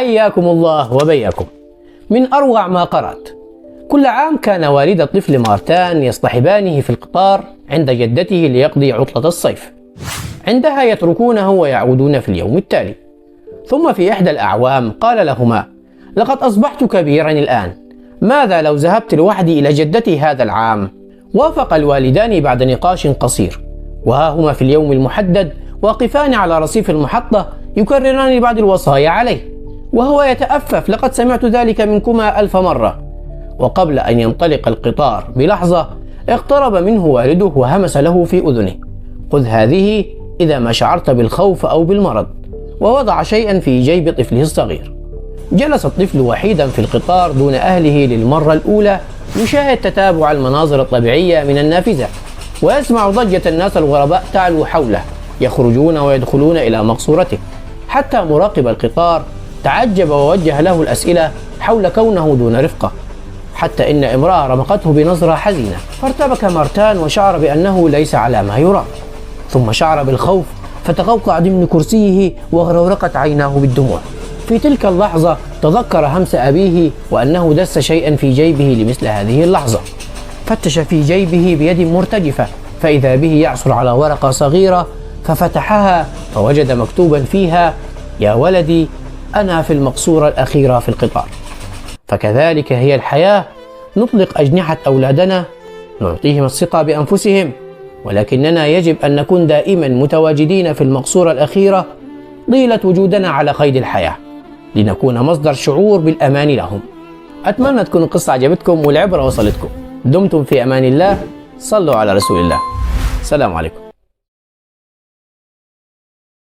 حياكم الله وبياكم. من أروع ما قرأت: كل عام كان والد الطفل مارتان يصطحبانه في القطار عند جدته ليقضي عطلة الصيف، عندها يتركونه ويعودون في اليوم التالي. ثم في إحدى الأعوام قال لهما: لقد أصبحت كبيرا الآن، ماذا لو ذهبت لوحدي إلى جدتي هذا العام؟ وافق الوالدان بعد نقاش قصير، وها هما في اليوم المحدد واقفان على رصيف المحطة يكرران بعض الوصايا عليه، وهو يتأفف: لقد سمعت ذلك منكما 1000 مرة. وقبل أن ينطلق القطار بلحظة اقترب منه والده وهمس له في أذنه: خذ هذه إذا ما شعرت بالخوف أو بالمرض. ووضع شيئا في جيب طفله الصغير. جلس الطفل وحيدا في القطار دون أهله للمرة الأولى، يشاهد تتابع المناظر الطبيعية من النافذة، ويسمع ضجة الناس الغرباء تعلو حوله يخرجون ويدخلون إلى مقصورته، حتى مراقب القطار تعجب ووجه له الأسئلة حول كونه دون رفقة، حتى إن امرأة رمقته بنظرة حزينة، فارتبك مارتان وشعر بأنه ليس على ما يرام، ثم شعر بالخوف فتقوقع ضمن كرسيه وغرورقت عيناه بالدموع. في تلك اللحظة تذكر همس أبيه وأنه دس شيئا في جيبه لمثل هذه اللحظة، فتش في جيبه بيد مرتجفة فإذا به يعثر على ورقة صغيرة، ففتحها فوجد مكتوبا فيها: يا ولدي، أنا في المقصورة الأخيرة في القطار. فكذلك هي الحياة، نطلق أجنحة أولادنا، نعطيهم الثقة بأنفسهم، ولكننا يجب أن نكون دائما متواجدين في المقصورة الأخيرة طيلة وجودنا على قيد الحياة، لنكون مصدر شعور بالأمان لهم. أتمنى تكون القصة عجبتكم والعبرة وصلتكم. دمتم في أمان الله. صلوا على رسول الله. السلام عليكم.